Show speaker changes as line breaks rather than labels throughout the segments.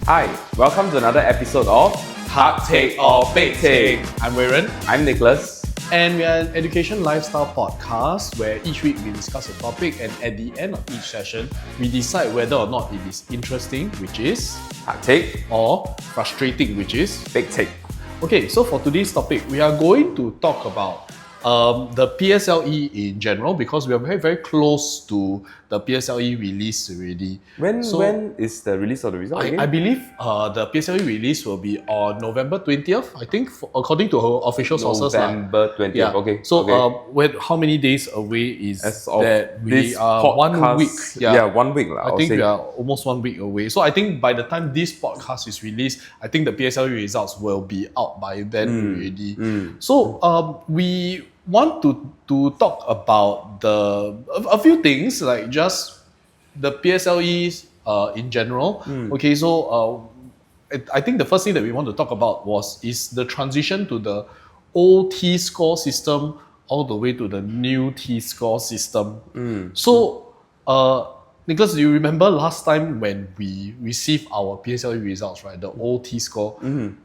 Hi, welcome to another episode of TakChek or PekChek.
I'm Weiren,
I'm Nicholas.
and we are an education lifestyle podcast where each week we discuss a topic, and at the end of each session, we decide whether or not it is interesting, which is,
TakChek,
or frustrating, which is.
PekChek.
Okay, so for today's topic, we are going to talk about the PSLE in general, because we are very, very close to the PSLE release already.
When is the release of the result again?
I believe the PSLE release will be on November 20th, I think, according to her official sources.
November 20th,
Yeah.
okay.
So,
okay.
how many days away is
As of
that? We
this
are
podcast,
1 week.
Yeah, 1 week.
I think we are almost 1 week away. So I think by the time this podcast is released, I think the PSLE results will be out by then already. So we want to talk about a few things, like just the PSLEs in general. Okay, so I think the first thing that we want to talk about is the transition to the old T-score system all the way to the new T-score system. So Nicholas, do you remember last time when we received our PSLE results, right? The old T-score.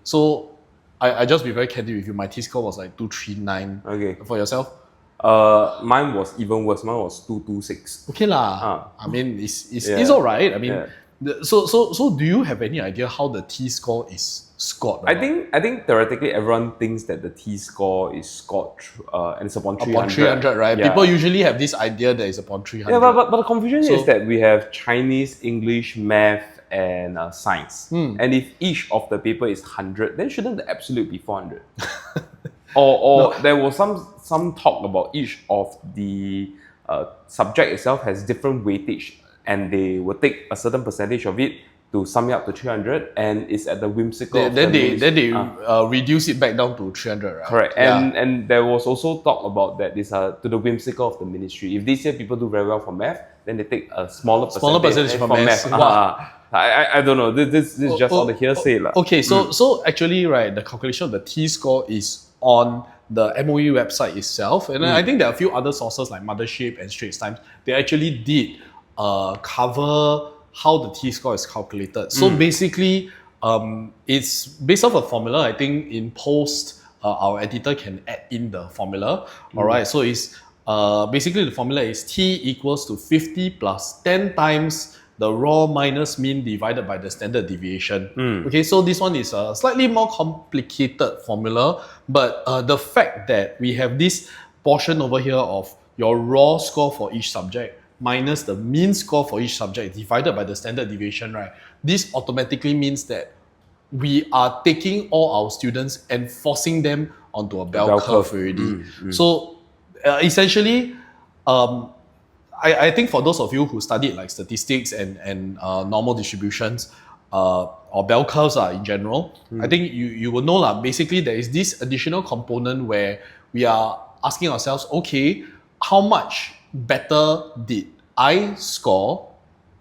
So I just be very candid with you. My T-score was like 239.
Okay.
For yourself?
Mine was even worse. Mine was 226.
Okay lah. I mean, it's all right. I mean,
Yeah.
so do you have any idea how the T-score is scored?
I think theoretically everyone thinks that the T-score is scored and it's upon 300.
Upon 300, right?
Yeah.
People usually have this idea that it's upon 300.
Yeah, but the confusion is that we have Chinese, English, Math, and Science. And if each of the paper is 100, then shouldn't the absolute be 400? or there was some talk about each of the subject itself has different weightage, and they will take a certain percentage of it to sum it up to 300, and it's at the whimsical.
Then they reduce it back down to 300, right?
Correct. And there was also talk about that is to the whimsical of the ministry. If this year people do very well for Math, then they take a smaller percentage
for
Math.
Wow.
I don't know. This is just all the hearsay.
Okay, so actually, right, the calculation of the T-score is on the MOE website itself, and I think there are a few other sources like Mothership and Straits Times. They actually did cover how the T-score is calculated. So basically, it's based off a formula. I think in post, our editor can add in the formula. All right, so it's basically the formula is T equals to 50 plus 10 times the raw minus mean divided by the standard deviation. Okay, so this one is a slightly more complicated formula, but the fact that we have this portion over here of your raw score for each subject minus the mean score for each subject divided by the standard deviation, right? This automatically means that we are taking all our students and forcing them onto a bell curve already. So essentially, I think for those of you who studied like statistics and normal distributions or bell curves in general, I think you will know lah. Basically, there is this additional component where we are asking ourselves, okay, how much better did I score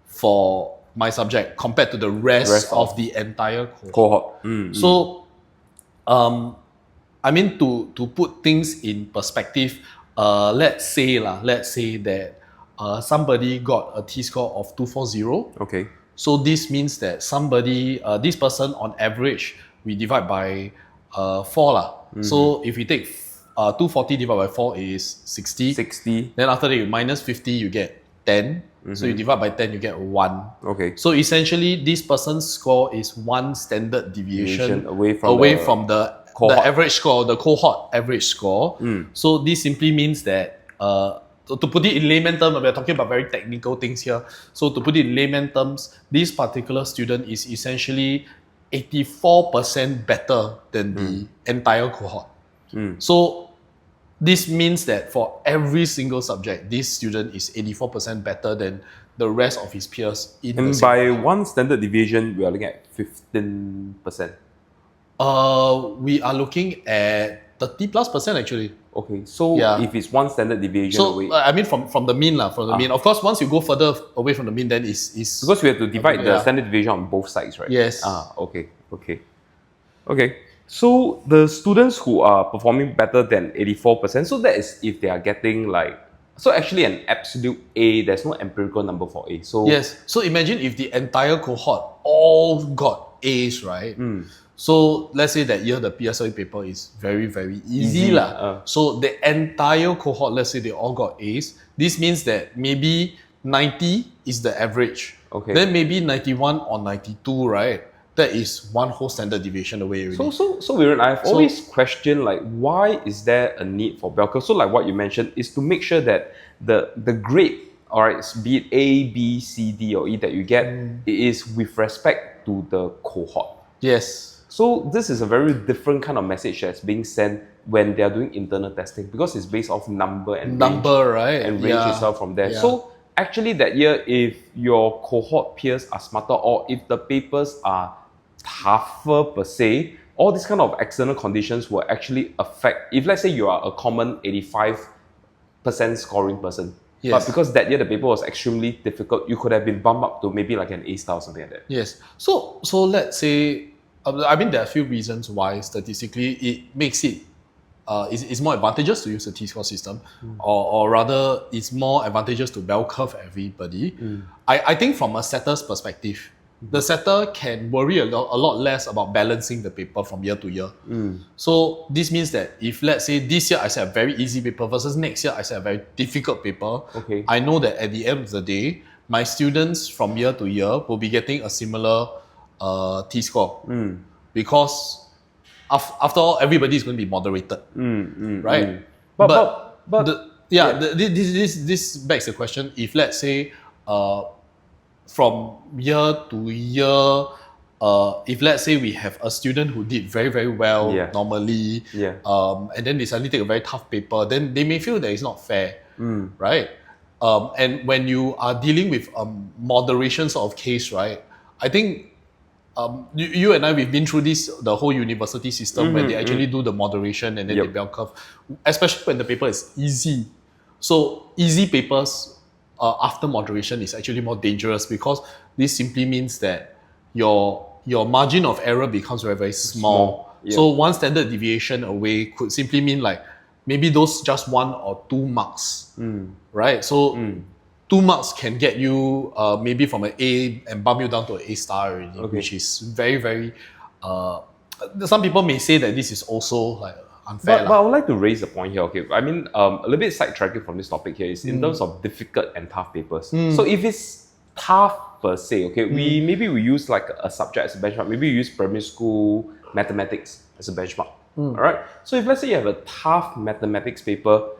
for my subject compared to the rest of the entire cohort? So, I mean, to put things in perspective, let's say that somebody got a T-score of 240.
Okay.
So this means that this person on average, we divide by 4 lah. So if we take 240 divided by 4 is 60.
60.
Then after that you minus 50, you get 10. So you divide by 10, you get 1.
Okay.
So essentially, this person's score is 1 standard deviation away from the average score, the cohort average score. So this simply means that to put it in layman terms, we're talking about very technical things here. So to put it in layman terms, this particular student is essentially 84% better than the entire cohort. So this means that for every single subject, this student is 84% better than the rest of his peers.
And by 1 standard deviation, we are looking at 15%.
We are looking at 30+% actually.
Okay, so if it's 1 standard deviation away,
I mean from the mean lah, mean. Of course, once you go further away from the mean, then is
because we have to divide the standard deviation on both sides, right?
Yes.
Okay. So the students who are performing better than 84%, so that is if they are getting like So actually an absolute A, there's no empirical number for A. So
yes. So imagine if the entire cohort all got A's, right? So let's say that year the PSLE paper is very, very easy lah. So the entire cohort, let's say they all got A's. This means that maybe 90 is the average.
Okay.
Then maybe 91 or 92, right? That is one whole standard deviation away already.
So Viren, I've always questioned like why is there a need for bell curve? So like what you mentioned is to make sure that the grade, all right, be it A, B, C, D, or E that you get, it is with respect to the cohort.
Yes.
So this is a very different kind of message that's being sent when they are doing internal testing because it's based off number and range,
right?
And range itself from there. So actually that year, if your cohort peers are smarter or if the papers are tougher per se, all these kind of external conditions will actually affect, if let's say you are a common 85% scoring person, but because that year the paper was extremely difficult, you could have been bumped up to maybe like an A star or something like that.
Yes. So let's say, I mean, there are a few reasons why statistically it makes it, it's more advantageous to use the T-score system, or rather it's more advantageous to bell curve everybody. I think from a setter's perspective, the setter can worry a lot less about balancing the paper from year to year. So this means that if let's say this year I set a very easy paper versus next year I set a very difficult paper, I know that at the end of the day, my students from year to year will be getting a similar T-score. Because after all, everybody is going to be moderated, right? This begs the question, if let's say from year to year, if let's say we have a student who did very, very well normally, and then they suddenly take a very tough paper, then they may feel that it's not fair, right? And when you are dealing with moderation sort of case, right, I think you and I, we've been through the whole university system where they actually do the moderation and then they bell curve, especially when the paper is easy. So easy papers after moderation is actually more dangerous because this simply means that your margin of error becomes very, very small. So one standard deviation away could simply mean like maybe those just 1 or 2 marks, right? So 2 marks can get you maybe from an A and bump you down to an A star already, which is very, very. Some people may say that this is also like unfair.
But I would like to raise a point here. Okay, I mean a little bit sidetracking from this topic here is in terms of difficult and tough papers. So if it's tough per se, okay, we use like a subject as a benchmark. Maybe we use primary school mathematics as a benchmark. All right. So if let's say you have a tough mathematics paper,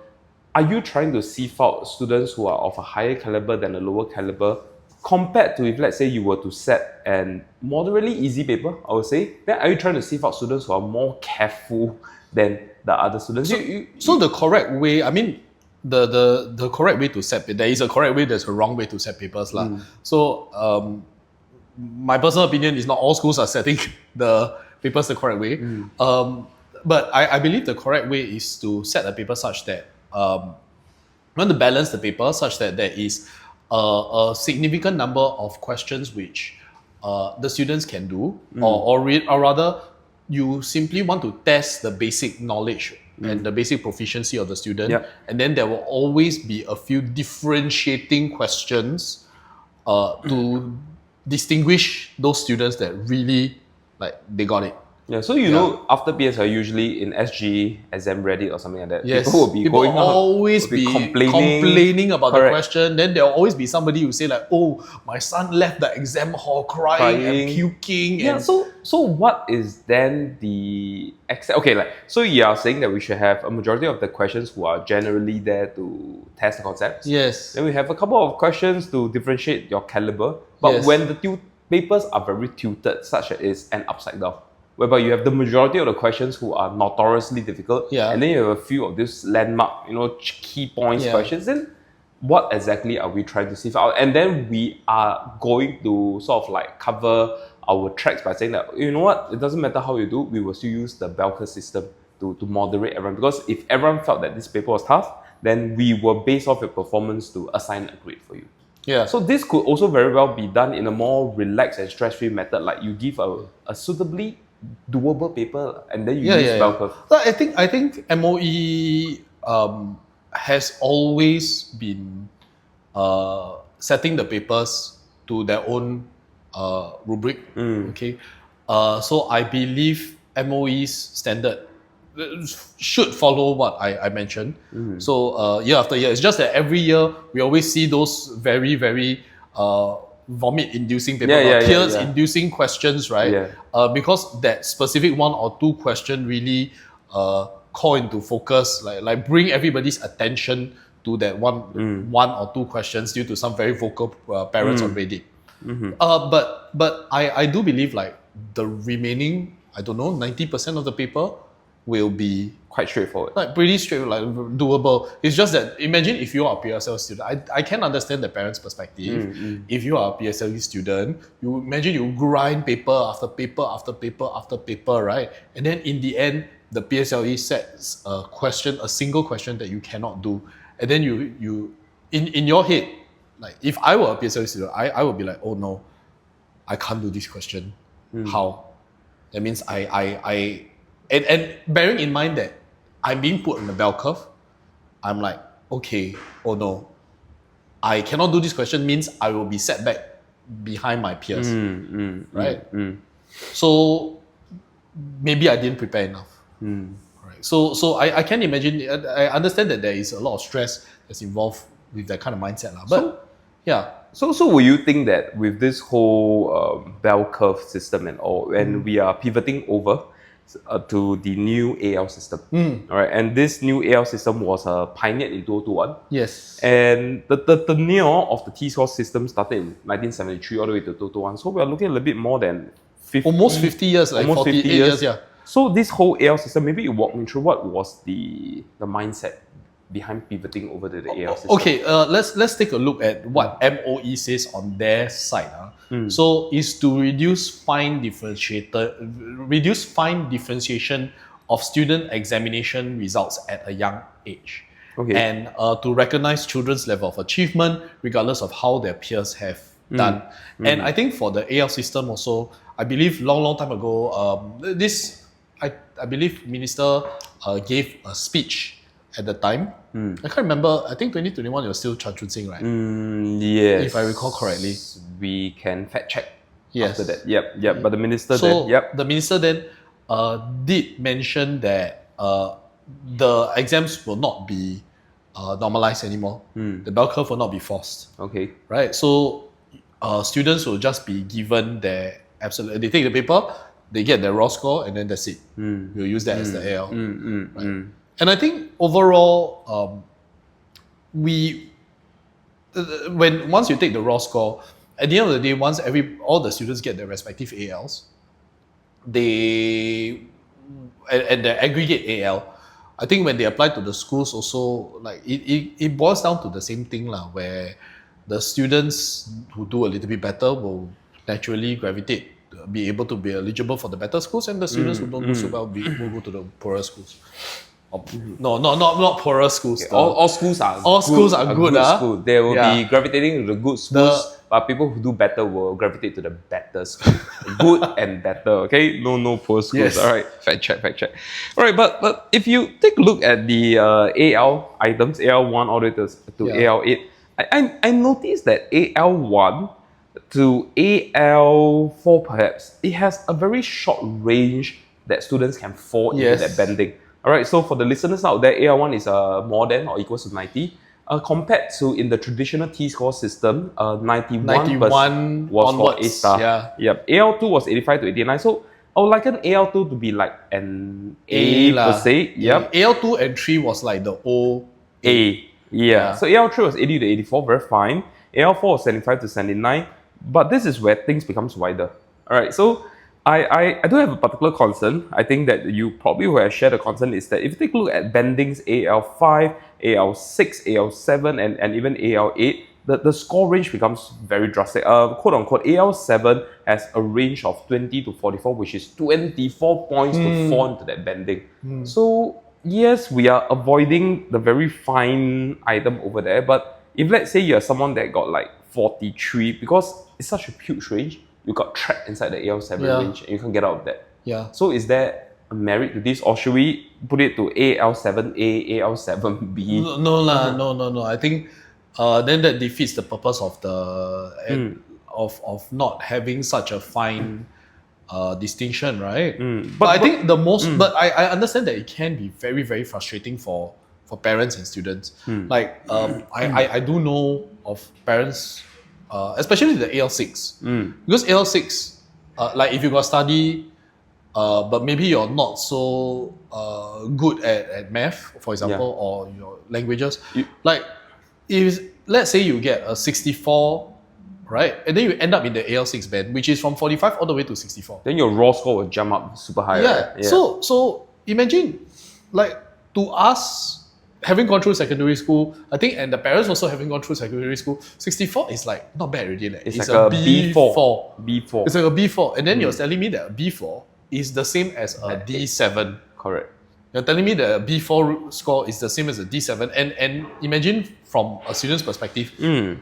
are you trying to sieve out students who are of a higher caliber than a lower caliber compared to if let's say you were to set an moderately easy paper, I would say, then are you trying to sieve out students who are more careful than the other students?
So the correct way, I mean, the correct way to set, there is a correct way, there's a wrong way to set papers. So my personal opinion is not all schools are setting the papers the correct way. But I believe the correct way is to set a paper such that you want to balance the paper such that there is a significant number of questions which the students can do, or rather, you simply want to test the basic knowledge and the basic proficiency of the student, and then there will always be a few differentiating questions to distinguish those students that really like they got it.
Yeah, so you know, after PSLE, usually in SG, exam Reddit or something like that,
yes,
people will be
people
going
will always be complaining about the question. Then there will always be somebody who say like, "Oh, my son left the exam hall crying and puking."
Yeah. So what is then the okay? Like, so you are saying that we should have a majority of the questions who are generally there to test the concepts.
Yes.
Then we have a couple of questions to differentiate your caliber. But when the papers are very tilted, such as it's an upside down, whereby you have the majority of the questions who are notoriously difficult, and then you have a few of these landmark, key points questions, then what exactly are we trying to sieve out? And then we are going to sort of like cover our tracks by saying that, you know what, it doesn't matter how you do, we will still use the bell curve system to moderate everyone. Because if everyone felt that this paper was tough, then we will base off your performance to assign a grade for you.
Yeah.
So this could also very well be done in a more relaxed and stress-free method, like you give a suitably doable paper and then you use bell curve.
So I think MOE has always been setting the papers to their own rubric. Okay, So I believe MOE's standard should follow what I mentioned. So year after year, it's just that every year we always see those very, very vomit-inducing paper, tears-inducing questions, right?
Yeah.
Because that specific one or two question really call into focus, like bring everybody's attention to that one or two questions due to some very vocal parents on Reddit. But I do believe like the remaining, I don't know, 90% of the paper will be
quite straightforward.
Like pretty straight, like doable. It's just that imagine if you are a PSLE student. I can understand the parents' perspective. If you are a PSLE student, you imagine you grind paper after paper after paper after paper, right? And then in the end, the PSLE sets a single question that you cannot do. And then you in your head, like if I were a PSLE student, I would be like, oh no, I can't do this question. How? That means and bearing in mind that I'm being put on the bell curve, I'm like, okay, oh no, I cannot do this question means I will be set back behind my peers, right? So maybe I didn't prepare enough. Right. So I can imagine, I understand that there is a lot of stress that's involved with that kind of mindset. But yeah.
So will you think that with this whole bell curve system and all, and we are pivoting over to the new AL system, all right? And this new AL system was pioneered in 2021.
Yes.
And the tenure of the T-score system started in 1973 all the way to 2021. So we are looking at a little bit more than 50...
Almost 50 years, like almost 48 years, yeah.
So this whole AL system, maybe you walk me through what was the mindset behind pivoting over to the AL system.
Okay, let's take a look at what MOE says on their side. So is to reduce fine differentiation of student examination results at a young age.
Okay.
And to recognize children's level of achievement regardless of how their peers have done. And I think for the AL system also, I believe long time ago, I believe Minister gave a speech at the time. I can't remember. I think 2021 it was still Chan Chun Sing, right?
Yes.
If I recall correctly.
We can fact check
yes.
after that. Yep. But the minister
the minister then did mention that the exams will not be normalized anymore. The bell curve will not be forced.
Okay.
Right? So students will just be given their absolute... They take the paper, they get their raw score, and then that's it. We'll use that as the AL. Right? And I think overall, once you take the raw score, at the end of the day, once all the students get their respective ALs, and their aggregate AL, I think when they apply to the schools also, like it boils down to the same thing where the students who do a little bit better will naturally gravitate, be able to be eligible for the better schools, and the students who don't do so well will go to the poorer schools. No, not poorer schools.
Okay. All schools are good. School. They will be gravitating to the good schools, but people who do better will gravitate to the better schools. Good and better. Okay, no poor schools. Yes. All right, fact check. All right, but if you take a look at the AL items, AL1 all the way to AL8, I noticed that AL1 to AL4 perhaps, it has a very short range that students can fall into that banding. Alright, so for the listeners out there, AL1 is more than or equals to 90. Compared to in the traditional T-score system, 91 was
onwards,
for A-star. Yep. AL2 was 85 to 89. So I would liken AL2 to be like an A per se. Yep.
AL2 and 3 was like the O.
A. Yeah. So AL3 was 80 to 84, very fine. AL4 was 75 to 79. But this is where things becomes wider. Alright, so I do have a particular concern. I think that you probably will have shared a concern is that if you take a look at bandings AL5, AL6, AL7, and even AL8, the score range becomes very drastic. Quote unquote, AL7 has a range of 20 to 44, which is 24 points to fall into that banding. So yes, we are avoiding the very fine item over there, but if let's say you're someone that got like 43, because it's such a huge range, you got trapped inside the AL7 range and you can't get out of that.
Yeah.
So is there a merit to this, or should we put it to AL7A, AL7B?
No. I think then that defeats the purpose of the of not having such a fine distinction, right?
But
I think the most, but I understand that it can be very, very frustrating for parents and students. Like, I do know of parents, especially the AL6, because AL6, like if you got study, but maybe you're not so good at math, for example, or your languages. Like, if let's say you get a 64, right, and then you end up in the AL6 band, which is from 45 all the way to 64.
Then your raw score will jump up super high.
Yeah.
Right?
So imagine, like, to us, having gone through secondary school, I think, and the parents also having gone through secondary school, 64 is like not bad already. Like.
It's like a B4. B4.
It's like a B4. And then you're telling me that a B4 is the same as a D7.
Correct.
You're telling me that a B4 score is the same as a D7. And imagine from a student's perspective,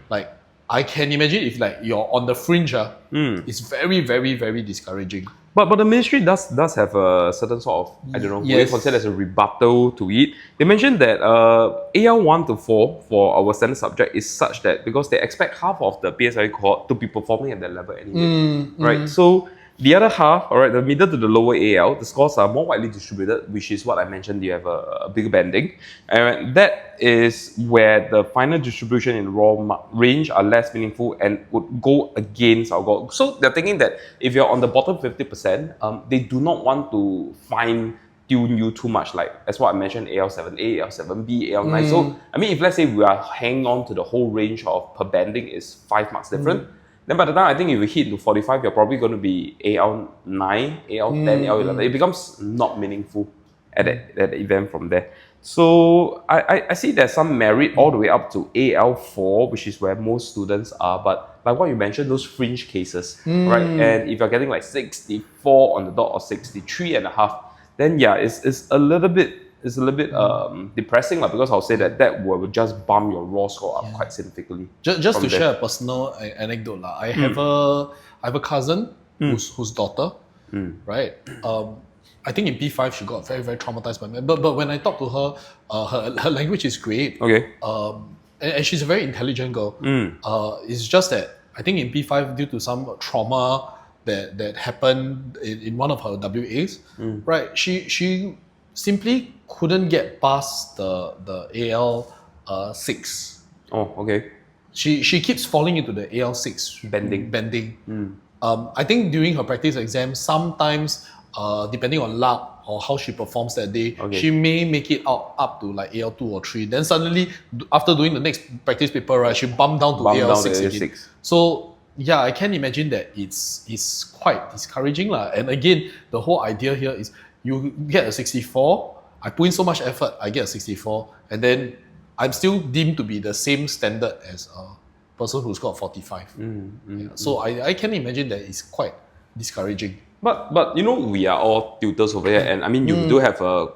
like, I can imagine if like you're on the fringe, it's very, very, very discouraging.
But the ministry does have a certain sort of, I don't know, we consider as a rebuttal to it. They mentioned that AL 1 to 4 for our standard subject is such that because they expect half of the PSLE cohort to be performing at that level anyway. Right? So the other half, all right, the middle to the lower AL, the scores are more widely distributed, which is what I mentioned, you have a bigger banding. And that is where the final distribution in raw range are less meaningful and would go against our goal. So they're thinking that if you're on the bottom 50%, they do not want to fine tune you too much, like as what I mentioned, AL7A, AL7B, AL9. So, I mean, if let's say we are hanging on to the whole range of per banding is 5 marks different, then by the time I think if you hit to 45, you're probably going to be AL9, AL10, AL11. It becomes not meaningful at that event from there. So I see there's some merit all the way up to AL4, which is where most students are. But like what you mentioned, those fringe cases, right? And if you're getting like 64 on the dot or 63 and a half, then yeah, it's a little bit depressing, because I'll say that will just bump your raw score up quite significantly.
Just to share a personal anecdote, I have a cousin whose daughter, right? I think in P5 she got very, very traumatized by math. But when I talk to her, her language is great.
Okay.
And she's a very intelligent girl. It's just that I think in P5, due to some trauma that happened in one of her WAs, right? She simply couldn't get past the AL 6.
Oh, okay.
She keeps falling into the AL 6 bending. I think during her practice exam, sometimes depending on luck or how she performs that day, she may make it up to like AL 2 or 3. Then suddenly, after doing the next practice paper, right, she bumped down to AL 6 again. So yeah, I can imagine that it's quite discouraging lah. And again, the whole idea here is you get a 64, I put in so much effort, I get a 64, and then I'm still deemed to be the same standard as a person who's got 45. So I can imagine that it's quite discouraging.
But you know, we are all tutors over here, and I mean, you do have a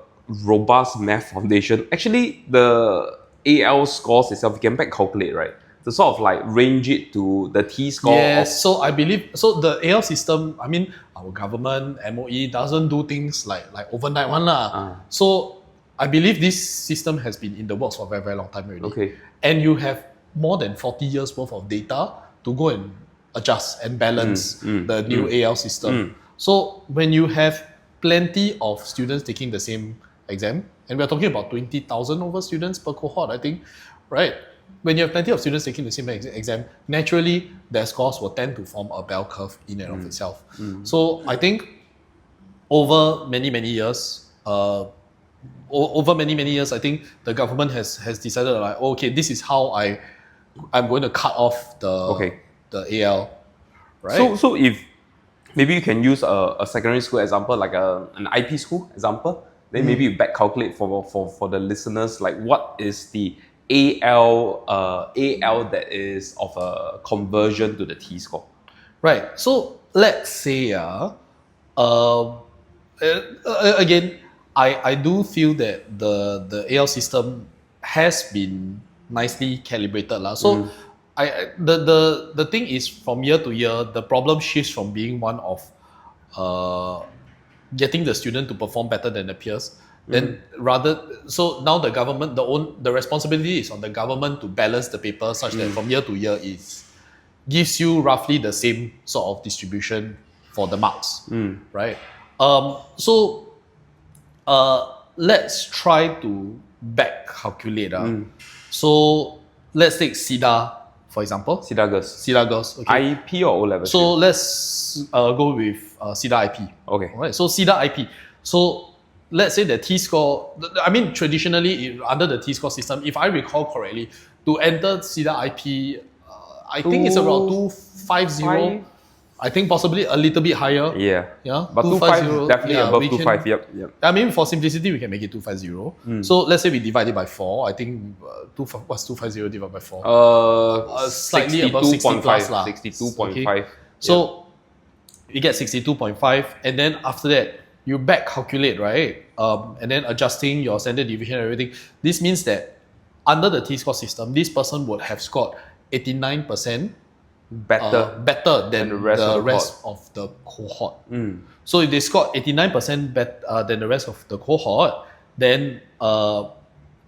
robust math foundation. Actually, the AL scores itself, you can back calculate, right? To sort of like range it to the T score.
Yes, so I believe, so the AL system, I mean, our government, MOE, doesn't do things like overnight one lah. So I believe this system has been in the works for a very, very long time already.
Okay.
And you have more than 40 years worth of data to go and adjust and balance the new AL system. So when you have plenty of students taking the same exam, and we're talking about 20,000 over students per cohort, I think, right? When you have plenty of students taking the same exam, naturally their scores will tend to form a bell curve in and of itself. So I think over many, many years, I think the government has decided like, okay, this is how I'm going to cut off the AL, right?
So if maybe you can use a secondary school example, like an IP school example, then maybe you back calculate for the listeners, like what is the AL that is of a conversion to the T score.
Right. So let's say again, I do feel that the AL system has been nicely calibrated lah. So the thing is, from year to year, the problem shifts from being one of getting the student to perform better than the peers. Then so now the government, the responsibility is on the government to balance the paper such that from year to year it gives you roughly the same sort of distribution for the marks, right? So let's try to back calculate. So let's take SIDA, for example.
SIDA girls.
SIDA girls. Okay.
IP or O level?
So let's go with SIDA IP.
Okay.
All right. So SIDA IP. So let's say the T-score, I mean, traditionally, under the T-score system, if I recall correctly, to enter SIDA IP, I think it's around 250. I think possibly a little bit higher.
Yeah.
Yeah.
But 250 definitely above 25. Yep.
I mean, for simplicity, we can make it 250. So let's say we divide it by 4. I think what's 250 divided by 4? Slightly above 60 plus.
62.5.
Okay. So you get 62.5, and then after that, you back calculate, right? And then adjusting your standard deviation and everything. This means that under the T-score system, this person would have scored 89% better than the rest of the cohort. So if they scored 89% better than the rest of the cohort, then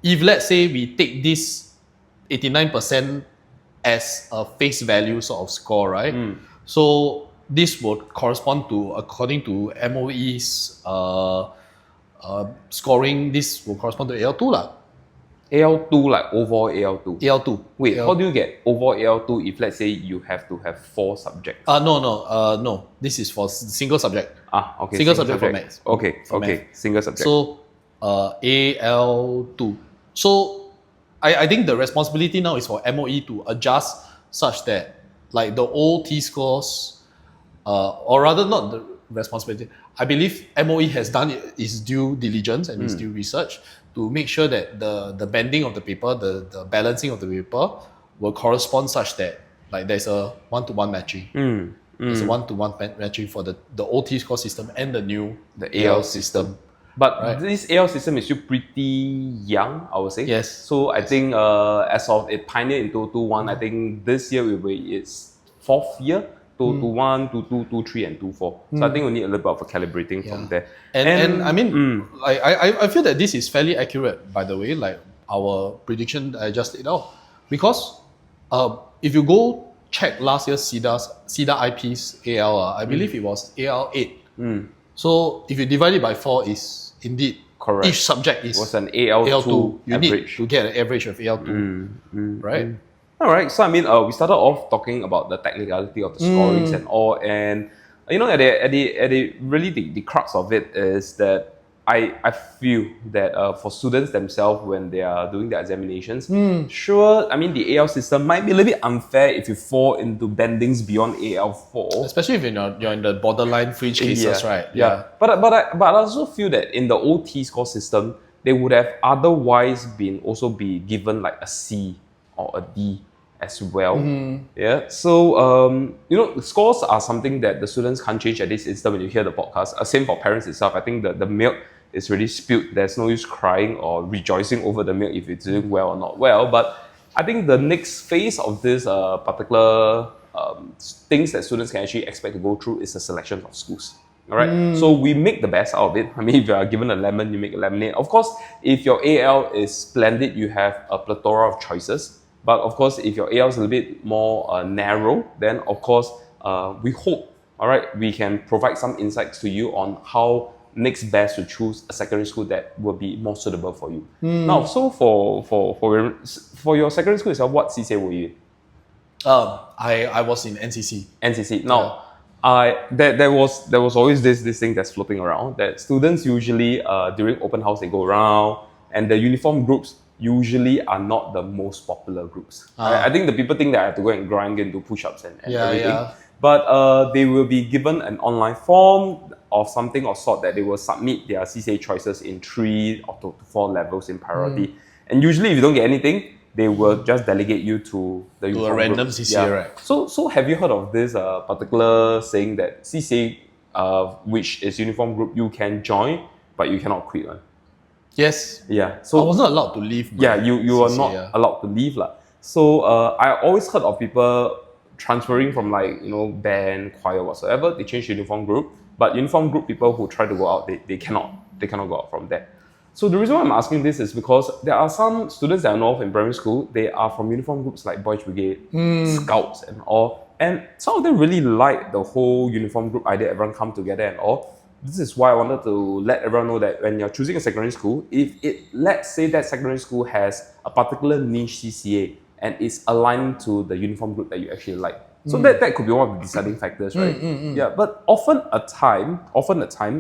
if let's say we take this 89% as a face value sort of score, right? So this would correspond to, according to MOE's scoring, this will correspond to AL2 lah.
AL2, like overall AL2.
AL2.
Wait, how do you get overall AL2 if let's say you have to have 4 subjects?
No. This is for single subject.
Okay.
Single subject for maths.
Okay.
Math.
Single subject.
So, AL2. So, I think the responsibility now is for MOE to adjust such that, like, the old T scores, or rather not the responsibility. I believe MOE has done its due diligence and its due research to make sure that the bending of the paper, the balancing of the paper will correspond such that, like, there's a one-to-one matching. There's a one-to-one matching for the old T-score system and the AL system.
But this AL system is still pretty young, I would say.
Yes.
So I think as of it pioneered in 2021, I think this year will be its 4th year. 221, 22, 23, and 24. So I think we need a little bit of a calibrating from there.
And I mean, I feel that this is fairly accurate, by the way, like our prediction I just laid out. Because if you go check last year's SIDA IP's AL, I believe it was AL8. So if you divide it by 4, is indeed
correct.
Each subject was
an AL2
You
average.
need to get an average of AL2, right?
Alright, so I mean, we started off talking about the technicality of the scorings and all, and you know, at the really the crux of it is that I feel that for students themselves when they are doing their examinations, sure, I mean the AL system might be a little bit unfair if you fall into bendings beyond AL4,
especially if you're in the borderline fringe cases, right?
Yeah. But I also feel that in the old T-score system, they would have otherwise be given like a C or a D as well. Yeah. So you know, scores are something that the students can't change at this instant when you hear the podcast. Same for parents itself. I think the milk is really spilled. There's no use crying or rejoicing over the milk if it's doing well or not well. But I think the next phase of this particular things that students can actually expect to go through is a selection of schools. All right. So we make the best out of it. I mean, if you are given a lemon, you make a lemonade. Of course, if your AL is splendid, you have a plethora of choices. But of course, if your AL is a little bit more narrow, then of course, we hope, all right, we can provide some insights to you on how next best to choose a secondary school that will be more suitable for you. Now, so for your secondary school itself, what CCA were you in?
I was in NCC.
NCC. Now, there was always this thing that's floating around that students usually during open house they go around, and the uniform groups usually are not the most popular groups. I think the people think that I have to go and grind and do push-ups and everything. Yeah. But they will be given an online form of something of sort that they will submit their CCA choices in 3 or to 4 levels in priority. And usually if you don't get anything, they will just delegate you to the uniform
a random
group.
CCA, right?
So have you heard of this particular saying that CCA, which is uniform group, you can join, but you cannot quit one?
Yes.
Yeah. So
I wasn't allowed to leave.
Yeah, you are not allowed to leave lah. So I always heard of people transferring from like, you know, band, choir, whatsoever. They change uniform group, but uniform group people who try to go out, they cannot go out from there. So the reason why I'm asking this is because there are some students that I know of in primary school. They are from uniform groups like Boys Brigade, Scouts, and all. And some of them really like the whole uniform group idea, everyone come together and all. This is why I wanted to let everyone know that when you're choosing a secondary school, if let's say that secondary school has a particular niche CCA and it's aligned to the uniform group that you actually like. So that could be one of the deciding factors, right? Yeah, but often a time,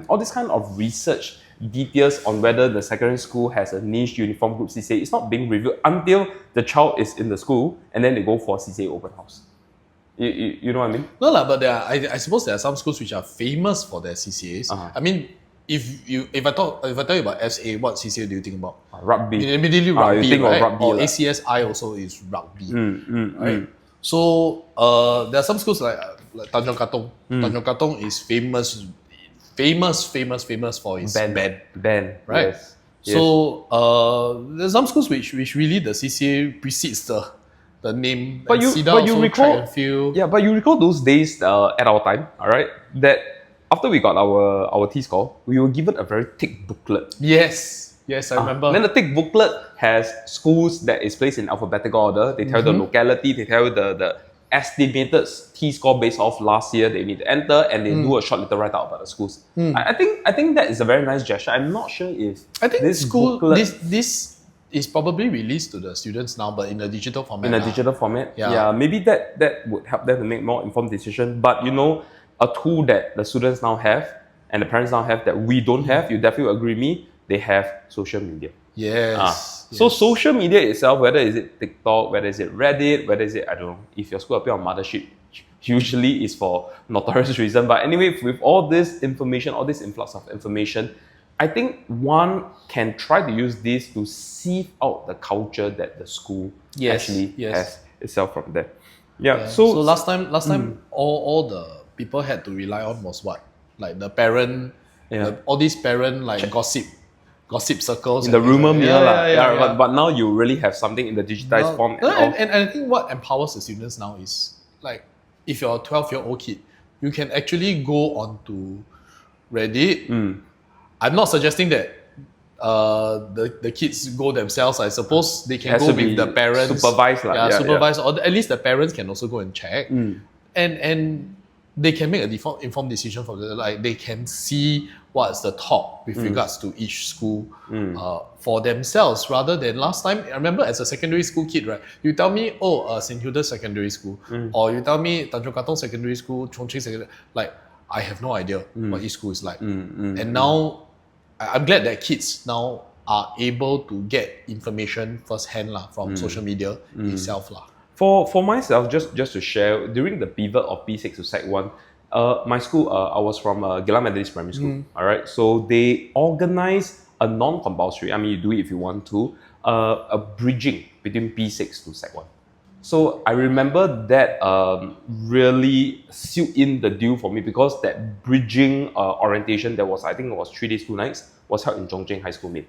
all this kind of research details on whether the secondary school has a niche uniform group CCA is not being reviewed until the child is in the school and then they go for a CCA open house. You know what I mean?
No, but I suppose there are some schools which are famous for their CCAs. I mean, if I tell you about SA, what CCA do you think about?
Rugby.
Immediately rugby,
you think
right?
of rugby,
or
like.
ACSI also is rugby, right? So there are some schools like Tanjong Katong. Tanjong Katong is famous for its band, right?
Yes.
So there's some schools which really the CCA precedes the name.
But you recall,
track and field.
yeah, but you recall those days at our time, all right? That after we got our T-score, we were given a very thick booklet.
Yes, I remember.
Then the thick booklet has schools that is placed in alphabetical order. They tell you the locality, they tell you the estimated T-score based off last year they need to enter, and they do a short little write-up about the schools. I think that is a very nice gesture. I'm not sure if this
is probably released to the students now, but in a digital format.
Yeah, maybe that would help them to make more informed decisions. But a tool that the students now have and the parents now have that we don't have, you definitely agree with me, they have social media.
Yes.
So social media itself, whether is it TikTok, whether is it Reddit, whether is it, I don't know, if your school appear on Mothership, usually is for notorious reason. But anyway, with all this information, all this influx of information, I think one can try to use this to sieve out the culture that the school actually has itself from there. Yeah. So
last time all the people had to rely on was what? Like the parent, all these parent like gossip circles.
In the rumor mill. But now you really have something in the digitized form.
And I think what empowers the students now is like if you're a 12-year-old kid, you can actually go onto Reddit. I'm not suggesting that the kids go themselves. I suppose they can go with the parents.
Supervised.
Supervised. Or at least the parents can also go and check. And they can make a informed decision for they can see what's the top with regards to each school for themselves, rather than last time. I remember as a secondary school kid, right? You tell me, St. Hilda's Secondary School, or you tell me Tanjong Katong Secondary School, Chongqing Secondary, like I have no idea what each school is like. And now I'm glad that kids now are able to get information firsthand from social media itself.
For myself, just to share, during the pivot of P6 to Sec 1, my school, I was from Geylang Methodist Primary School. All right, so they organized a non-compulsory, I mean, you do it if you want to, a bridging between P6 to Sec 1. So I remember that really sealed in the deal for me, because that bridging orientation, I think it was 3 days, 2 nights, was held in Chongqing High School Main.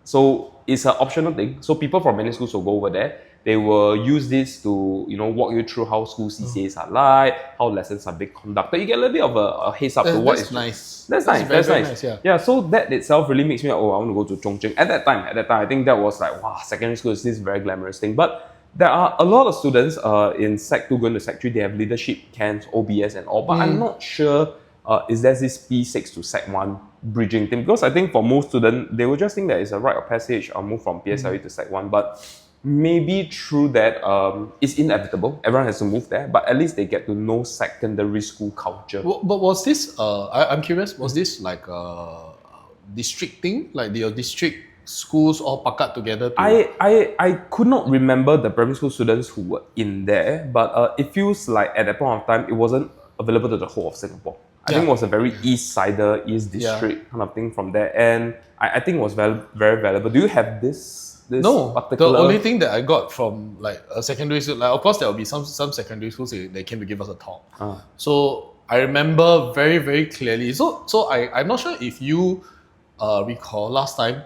So it's an optional thing. So people from many schools will go over there. They will use this to walk you through how school CCAs are like, how lessons are being conducted. You get a little bit of a heads up to what is
nice.
That's nice.
Very nice.
Yeah. So that itself really makes me I want to go to Chongqing. At that time, I think that was like, wow, secondary school is this very glamorous thing. But there are a lot of students in Sec 2 going to Sec 3. They have leadership camps, OBS and all. But I'm not sure is there this P6 to Sec 1 bridging thing, because I think for most students, they will just think that it's a rite of passage or move from PSLE to Sec 1. But maybe through that, it's inevitable. Everyone has to move there, but at least they get to know secondary school culture.
But was this, I'm curious, was this like a district thing? Like your district schools all packed together?
I could not remember the primary school students who were in there, but it feels like at that point of time, it wasn't available to the whole of Singapore. I think it was a very East district kind of thing from there, and I think it was very, very valuable. Do you have this
no,
particular...
The only thing that I got from like a secondary school, like of course there will be some secondary schools they came to give us a talk. So I remember very, very clearly. So I'm not sure if you recall last time,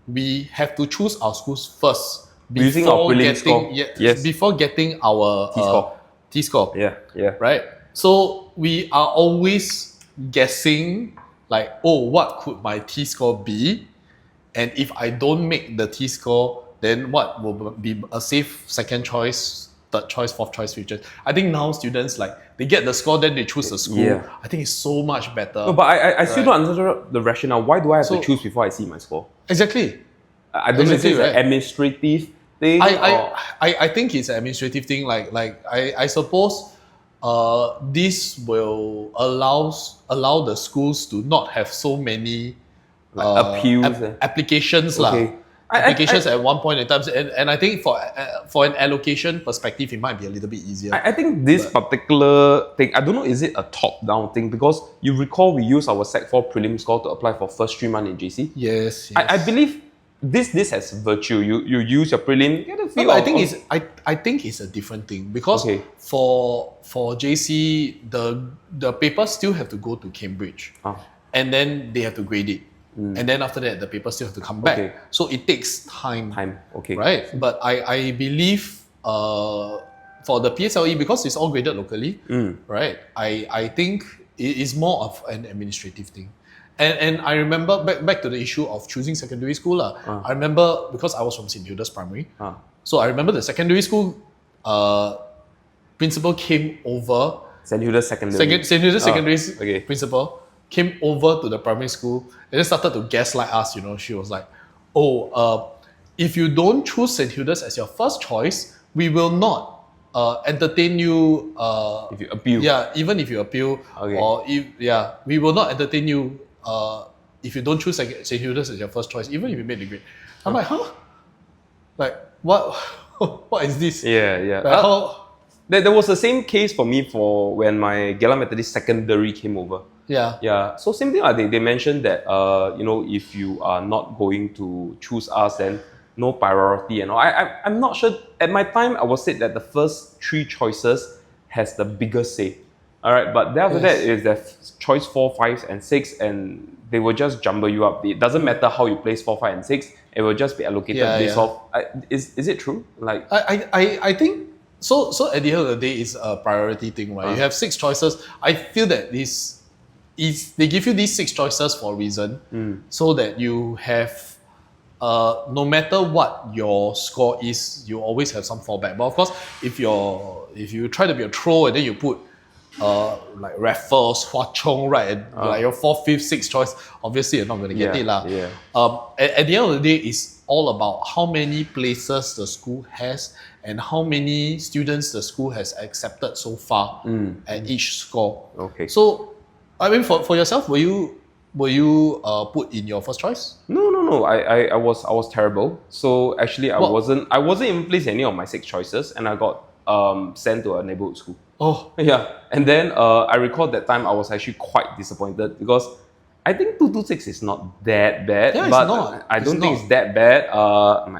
we have to choose our schools first
using our prelim score.
Before getting our T-score.
Yeah.
Right? So we are always guessing like, what could my T-score be? And if I don't make the T-score, then what will be a safe second choice third choice, fourth choice futures. I think now students like they get the score, then they choose the school.
Yeah.
I think it's so much better.
No, but I still don't understand the rationale. Why do I have to choose before I see my score?
Exactly.
I don't know if it's an administrative thing.
I think it's an administrative thing. I suppose this will allow the schools to not have so many
appeals,
applications
okay.
Applications at one point in time, and I think for an allocation perspective, it might be a little bit easier.
I think this particular thing, I don't know, is it a top-down thing? Because you recall we use our Sec 4 prelim score to apply for first 3 months in JC.
Yes.
I believe this has virtue. You use your prelim, get a feel.
I think it's a different thing because for JC the papers still have to go to Cambridge, and then they have to grade it. And then after that, the papers still have to come back. So it takes time. Right? But I believe for the PSLE, because it's all graded locally, right? I think it is more of an administrative thing. And I remember back to the issue of choosing secondary school. I remember because I was from St. Hilda's Primary. So I remember the secondary school principal came over.
St. Hilda's Secondary.
St. Hilda's Secondary principal came over to the primary school and then started to gaslight us. She was like, if you don't choose St. Hilda's as your first choice, we will not entertain you.
If you appeal.
Yeah, even if you appeal. Or we will not entertain you if you don't choose St. Hilda's as your first choice, even if you made the grade. I'm like, huh? Like, what? What is this?
Yeah.
Like,
there was the same case for me for when my Geylang Methodist Secondary came over. Yeah. So same thing. They mentioned that if you are not going to choose us, then no priority and all. I'm not sure. At my time, I was said that the first 3 choices has the biggest say. All right, but then after that is the choice 4, 5, and 6, and they will just jumble you up. It doesn't matter how you place 4, 5, and 6. It will just be allocated based off. Is it true? Like
I think so. At the end of the day, it's a priority thing, right? You have 6 choices. I feel that they give you these 6 choices for a reason, so that you have, no matter what your score is, you always have some fallback. But of course, if you try to be a troll and then you put like Raffles, Hwa Chong, right, and like your 4th, 5th, 6th choice, obviously you're not going to get it lah. At the end of the day, it's all about how many places the school has and how many students the school has accepted so far at each score.
Okay.
So, I mean, for yourself, were you put in your first choice?
No. I was terrible. So actually, I wasn't even placed in any of my 6 choices, and I got sent to a neighborhood school.
Oh.
Yeah. And then I recall that time I was actually quite disappointed because I think 226 is not that bad.
Yeah,
but
it's not.
I don't think it's that bad.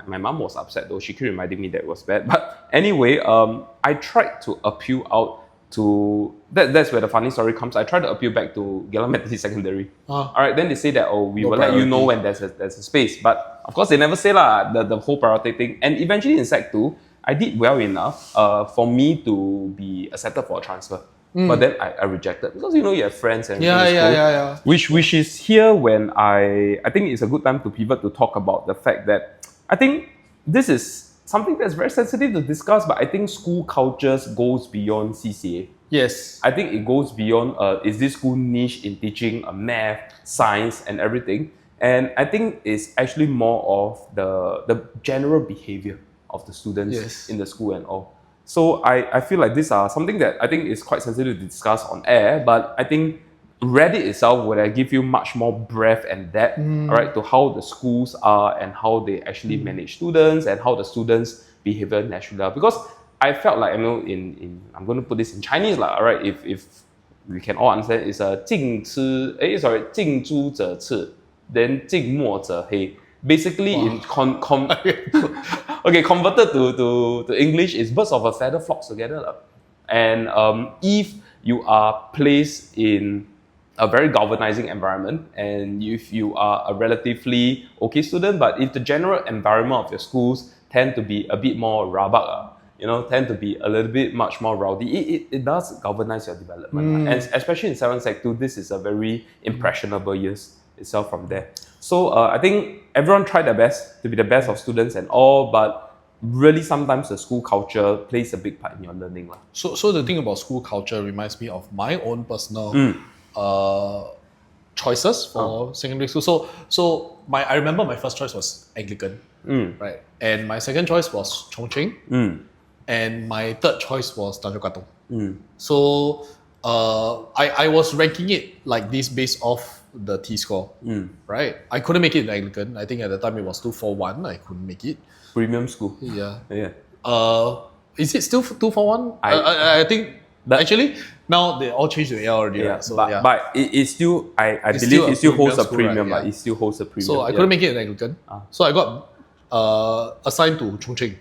My mom was upset though. She kept reminding me that it was bad. But anyway, I tried to appeal out to... That's where the funny story comes. I tried to appeal back to Geylang Methodist Secondary. Alright, then they say that, we will let you know when there's a space. But of course, they never say the whole priority thing. And eventually in Sec 2, I did well enough for me to be accepted for a transfer. But then I rejected because you have friends and
yeah.
Which is here when I think it's a good time to pivot to talk about the fact that I think this is something that's very sensitive to discuss, but I think school cultures goes beyond CCA.
Yes.
I think it goes beyond is this school niche in teaching math, science and everything. And I think it's actually more of the general behavior of the students in the school and all. So I feel like these are something that I think is quite sensitive to discuss on air, but I think Reddit itself would give you much more breadth and depth, to how the schools are and how they actually manage students and how the students' behavior naturally are. Because I felt like, I'm going to put this in Chinese, if we can all understand, it's a 近朱者赤, then 近墨者黑. Basically, converted to English, is birds of a feather flocks together. And if you are placed in a very galvanizing environment, and if you are a relatively okay student, but if the general environment of your schools tend to be a bit more rabak, tend to be a little bit much more rowdy, it does galvanize your development. And especially in 7 Sec 2, this is a very impressionable years itself from there. So I think everyone tried their best to be the best of students and all, but really sometimes the school culture plays a big part in your learning.
So the thing about school culture reminds me of my own personal choices for secondary school. So I remember my first choice was Anglican, right? And my second choice was Chongqing, and my third choice was Tanjong Katong. So I was ranking it like this based off the T-score, right? I couldn't make it in Anglican. I think at the time it was 241. I couldn't make it.
Premium school.
Yeah.
Yeah.
Is it still 241? I think actually now they all changed to AL already.
Yeah,
right? So,
but it still I
It's
believe
still a
it still holds a
premium school,
premium.
right? Yeah.
It still holds a premium.
So I couldn't make it in Anglican. So I got assigned to Chongqing.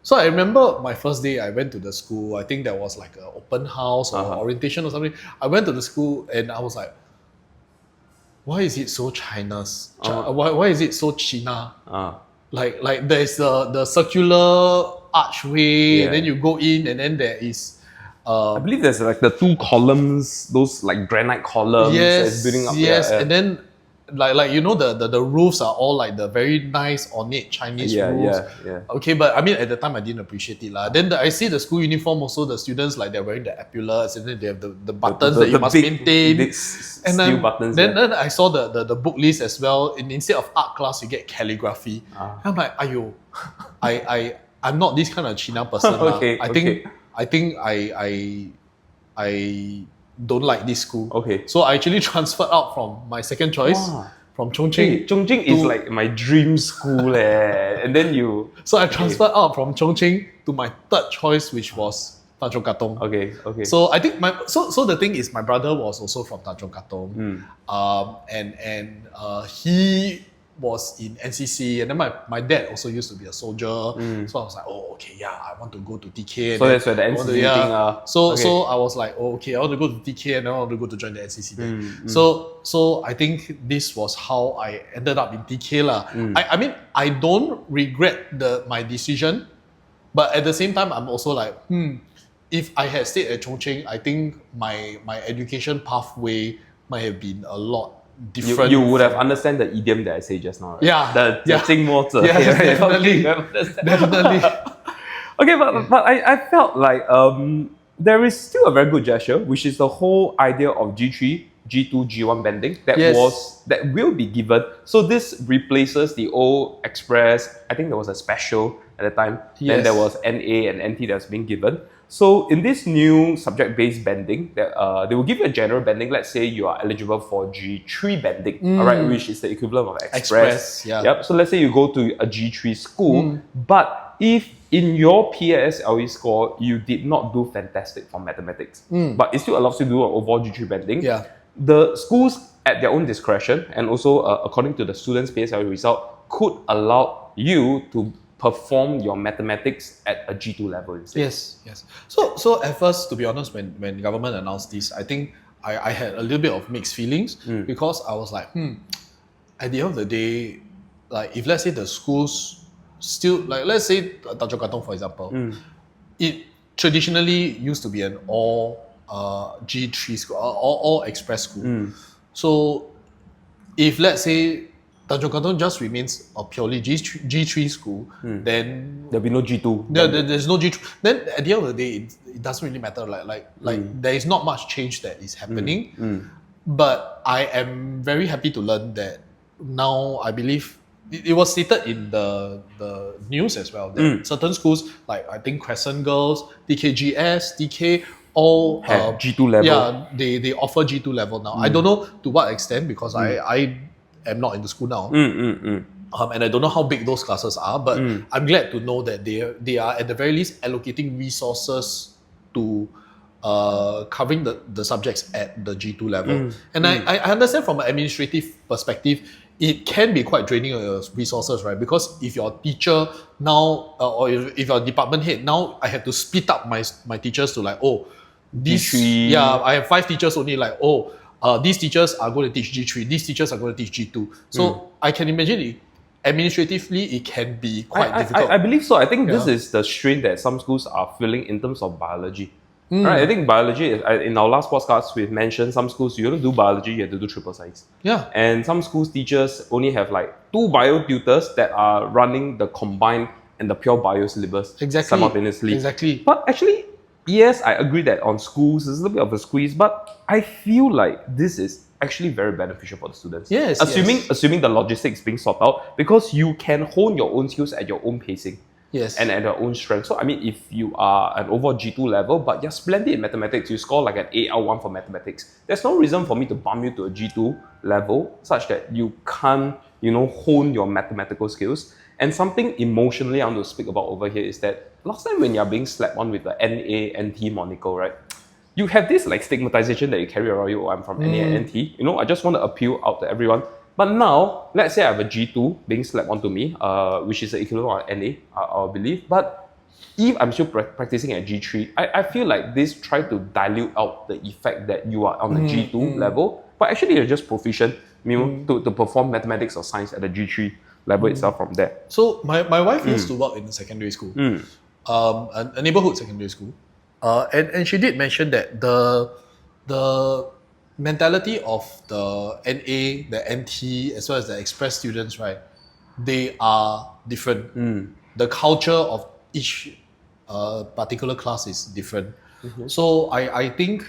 So I remember my first day I went to the school. I think there was like an open house or orientation or something. I went to the school and I was like, why is it so China's? Why is it so China? Like there's the circular archway, and then you go in and then there is
I believe there's like the 2 columns, those like granite columns that's building up there.
And then like you know the roofs are all like the very nice ornate Chinese roofs. Okay, but I mean at the time I didn't appreciate it lah. Then I see the school uniform also, the students like they're wearing the epaulets and then they have the buttons that you must maintain.
Big
and
steel buttons.
Then I saw the book list as well. And instead of art class, you get calligraphy. I'm like, ayo, I'm not this kind of China person. I think I don't like this school.
Okay.
So I actually transferred out from my second choice from Chongqing.
Chongqing is like my dream school and then you...
So I transferred out from Chongqing to my third choice, which was Tanjong Katong.
Okay.
So I think so the thing is my brother was also from Tanjong Katong. And he was in NCC, and then my dad also used to be a soldier. So I was like, oh, okay, yeah, I want to go to TK.
So that's where the NCC thing...
So I was like, oh, okay, I want to go to TK and I want to go to join the NCC thing. So I think this was how I ended up in TK lah. I mean, I don't regret my decision, but at the same time, I'm also like, if I had stayed at Chongqing, I think my education pathway might have been a lot different.
You would have understand the idiom that I say just now, right?
Yeah.
The
Definitely. Definitely.
Okay, but I felt like there is still a very good gesture, which is the whole idea of G3, G2, G1 banding that will be given. So this replaces the old express. I think there was a special at the time. Then there was NA and NT that's being given. So in this new subject-based banding, that they will give you a general banding. Let's say you are eligible for G3 banding, all right, which is the equivalent of express. Yep. So let's say you go to a G3 school, but if in your PSLE score you did not do fantastic for mathematics, but it still allows you to do an overall G3 banding. The schools at their own discretion and also according to the students' PSLE result could allow you to perform your mathematics at a G2 level instead.
Yes. So at first, to be honest, when government announced this, I think I had a little bit of mixed feelings because I was like, at the end of the day, like if let's say the schools still, like let's say Tanjong Katong for example, it traditionally used to be an all G3 school, all express school. So if let's say Tanjong Katong just remains a purely G3 school, then
there'll be no G2.
There's no G3. Then at the end of the day, it doesn't really matter. Like there is not much change that is happening. But I am very happy to learn that now I believe it was stated in the news as well that certain schools, like I think Crescent Girls, DKGS, DK, all
have G2 level.
Yeah, they offer G2 level now. I don't know to what extent because I am not in the school now. And I don't know how big those classes are, but I'm glad to know that they are at the very least allocating resources to covering the subjects at the G2 level. And I understand from an administrative perspective, it can be quite draining on your resources, right? Because if your teacher now, or if your department head, now I have to split up my teachers to like, this,
G3.
I have 5 teachers only, like, these teachers are going to teach G3, these teachers are going to teach G2. So I can imagine administratively it can be quite difficult.
I believe so. I think this is the strain that some schools are feeling in terms of biology. Right? I think biology, in our last podcast, we've mentioned some schools, you don't do biology, you have to do triple science. And some schools teachers only have like 2 bio tutors that are running the combined and the pure bio syllabus simultaneously.
Exactly.
But actually, yes, I agree that on schools, there's a little bit of a squeeze, but I feel like this is actually very beneficial for the students.
Yes,
assuming the logistics being sorted out, because you can hone your own skills at your own pacing.
Yes.
And at your own strength. So I mean, if you are an overall G2 level, but you're splendid in mathematics, you score like an AL1 for mathematics, there's no reason for me to bump you to a G2 level such that you can't, hone your mathematical skills. And something emotionally I want to speak about over here is that last time when you're being slapped on with the NA, NT monocle, right? You have this like stigmatization that you carry around you, oh, I'm from NA and NT. I just want to appeal out to everyone. But now, let's say I have a G2 being slapped onto me, which is the equivalent of NA, I believe. But if I'm still practicing at G3, I feel like this try to dilute out the effect that you are on the G2 level, but actually you're just proficient to perform mathematics or science at the G3 level itself from there.
So my wife used to work in a secondary school, a neighborhood secondary school, and she did mention that the mentality of the NA, the NT, as well as the express students, right? They are different. The culture of each particular class is different. So I think,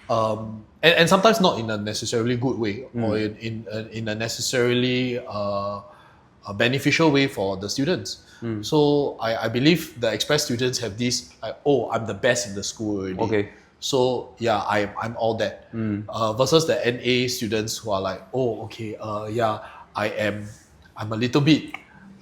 and sometimes not in a necessarily good way, or in a necessarily a beneficial way for the students. So I believe the express students have this, I'm the best in the school already.
Okay.
So yeah, I'm all that. Versus the NA students who are like, I'm a little bit.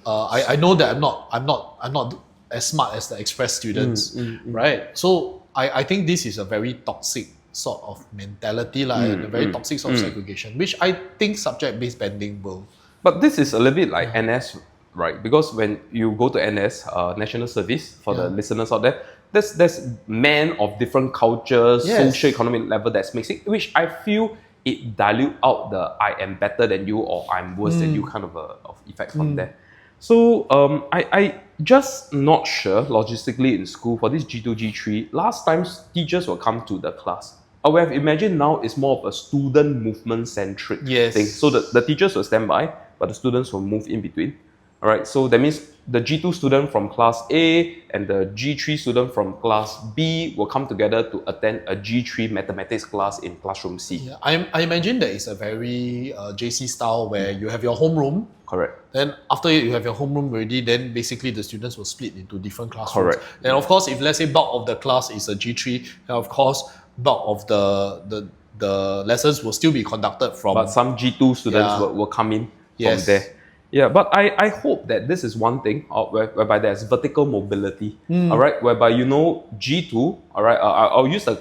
I know that I'm not as smart as the express students, right? So I think this is a very toxic sort of mentality, and a very toxic sort of segregation, which I think subject-based banding will.
But this is a little bit like NS, right? Because when you go to NS, National Service, for the listeners out there, there's men of different cultures, socio-economic level that's mixing, which I feel it dilute out the I am better than you or I'm worse than you kind of effect from there. So I just not sure logistically in school for this G2, G3, last time teachers will come to the class. I would have imagined now it's more of a student movement centric thing. So the teachers will stand by, but the students will move in between. All right, so that means the G2 student from class A and the G3 student from class B will come together to attend a G3 mathematics class in classroom C.
Yeah, I imagine that it's a very JC style where you have your homeroom.
Correct.
Then after you have your homeroom ready, then basically the students will split into different classrooms.
Correct.
And of course, if let's say bulk of the class is a G3, then of course bulk of the lessons will still be conducted from.
But some G2 students will come in from there. Yeah, but I hope that this is one thing whereby there's vertical mobility, all right, whereby G2, all right, I'll use the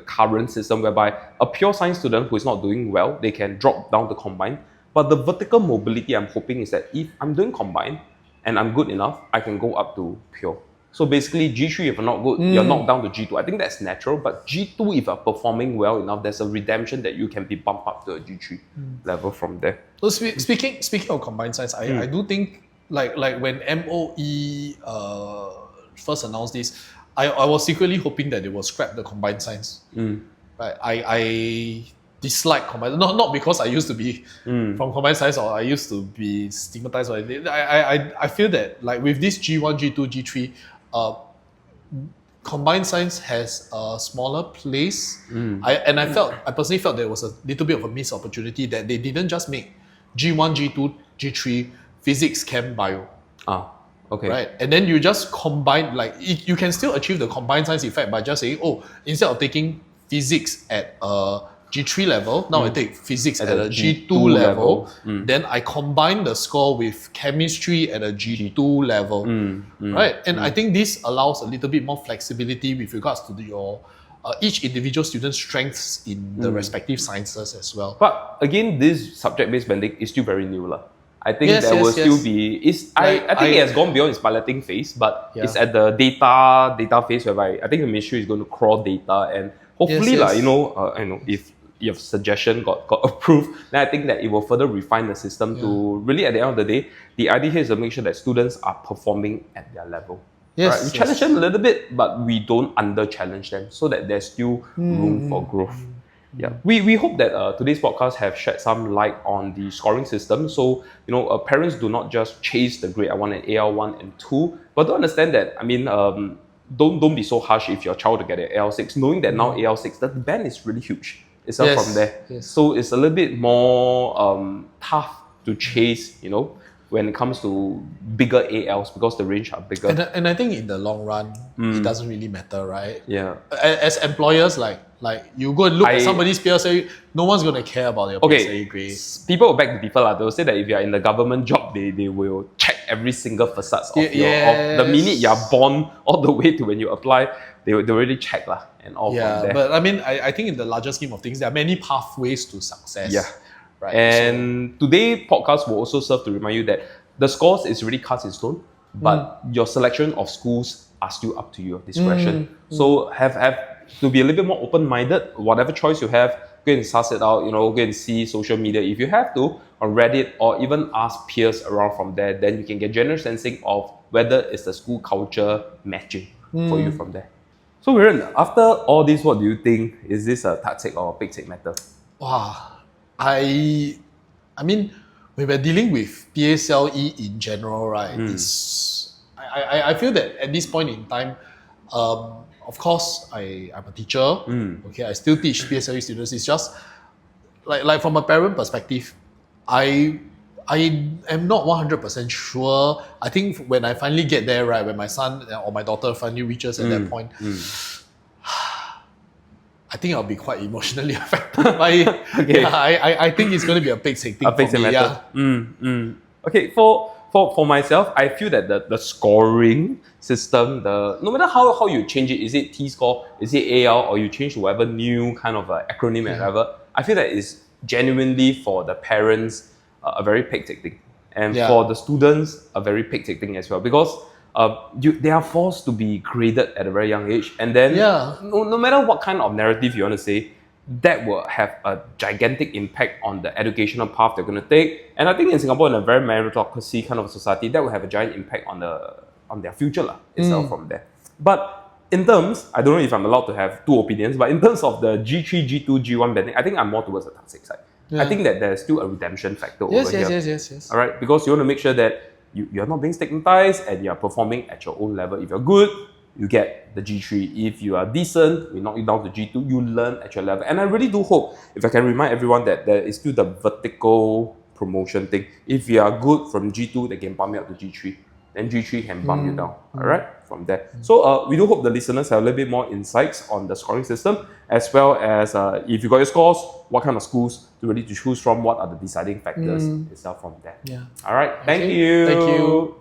current system whereby a pure science student who is not doing well, they can drop down to combine. But the vertical mobility I'm hoping is that if I'm doing combine and I'm good enough, I can go up to pure. So basically, G3, if you're not good, you're knocked down to G2. I think that's natural. But G2, if you're performing well enough, there's a redemption that you can be bumped up to a G3 level from there.
So speaking of combined science, I do think like when MOE first announced this, I was secretly hoping that they will scrap the combined science. Right? I dislike combined, not because I used to be from combined science or I used to be stigmatized or anything. I feel that like with this G1, G2, G3, combined science has a smaller place. I personally felt there was a little bit of a missed opportunity that they didn't just make G1, G2, G3 physics, chem, bio.
Okay.
Right, and then you just combine, you can still achieve the combined science effect by just saying, instead of taking physics at a G3 level, now I take physics at a G2 level. Then I combine the score with chemistry at a G2 level. Right? And I think this allows a little bit more flexibility with regards to your each individual student's strengths in the respective sciences as well.
But again, this subject-based banding is still very new. I think there will still be... I think it has gone beyond its piloting phase, but it's at the data phase whereby I think the ministry is going to crawl data and hopefully, if your suggestion got approved, then I think that it will further refine the system to really, at the end of the day, the idea here is to make sure that students are performing at their level. Right? We challenge them a little bit, but we don't under-challenge them so that there's still room for growth. Yeah, we hope that today's podcast have shed some light on the scoring system. So, parents do not just chase the grade I1 and AL1 and 2, but to understand that, don't be so harsh if your child to get an AL6, knowing that now AL6, the band is really huge. It's up from there.
Yes.
So it's a little bit more tough to chase, when it comes to bigger ALs because the range are bigger.
And I think in the long run, it doesn't really matter, right?
Yeah.
As employers, like you go and look at somebody's PSLE, no one's going to care about your PSLE grade.
People will beg to differ. They'll say that if you're in the government job, they will check every single facets of of the minute you're born all the way to when you apply, they really check and all from there.
But I think in the larger scheme of things, there are many pathways to success.
Yeah.
Right.
And today's podcast will also serve to remind you that the scores is really cast in stone, but your selection of schools are still up to your discretion. So have to be a little bit more open-minded. Whatever choice you have, go and suss it out, go and see social media if you have to, on Reddit, or even ask peers around from there. Then you can get general sensing of whether it's the school culture matching for you from there. So Viren, after all this, what do you think? Is this a TakChek or PekChek matter?
Wow. I mean, when we're dealing with PSLE in general, right? I feel that at this point in time, of course, I'm a teacher. Okay, I still teach PSLE students. It's just like from a parent perspective, I am not 100% sure. I think when I finally get there, right, when my son or my daughter finally reaches at that point, I think I'll be quite emotionally affected by it.
Okay.
I think it's going to be a PekChek thing for me. Yeah.
Okay, for myself, I feel that the scoring system, no matter how you change it, is it T-score, is it AL, or you change to whatever new kind of acronym and whatever, I feel that is genuinely for the parents a very PekChek thing. And for the students, a very PekChek thing as well. Because they are forced to be graded at a very young age, and then no matter what kind of narrative you want to say, that will have a gigantic impact on the educational path they're going to take. And I think in Singapore, in a very meritocracy kind of society, that will have a giant impact on their future itself from there. But in terms, I don't know if I'm allowed to have two opinions, but in terms of the G3, G2, G1 banding, I think I'm more towards the TakChek side. I think that there's still a redemption factor over here.
Yes.
All right, because you want to make sure that you're not being stigmatized and you're performing at your own level. If you're good, you get the G3. If you are decent, we knock you down to G2, you learn at your level. And I really do hope, if I can remind everyone that there is still the vertical promotion thing. If you are good from G2, they can bump you up to G3. Then G3 can bump you down, all right, from there. So we do hope the listeners have a little bit more insights on the scoring system, as well as if you got your scores, what kind of schools to choose from, what are the deciding factors itself from there.
Yeah.
All right, thank you.
Thank you.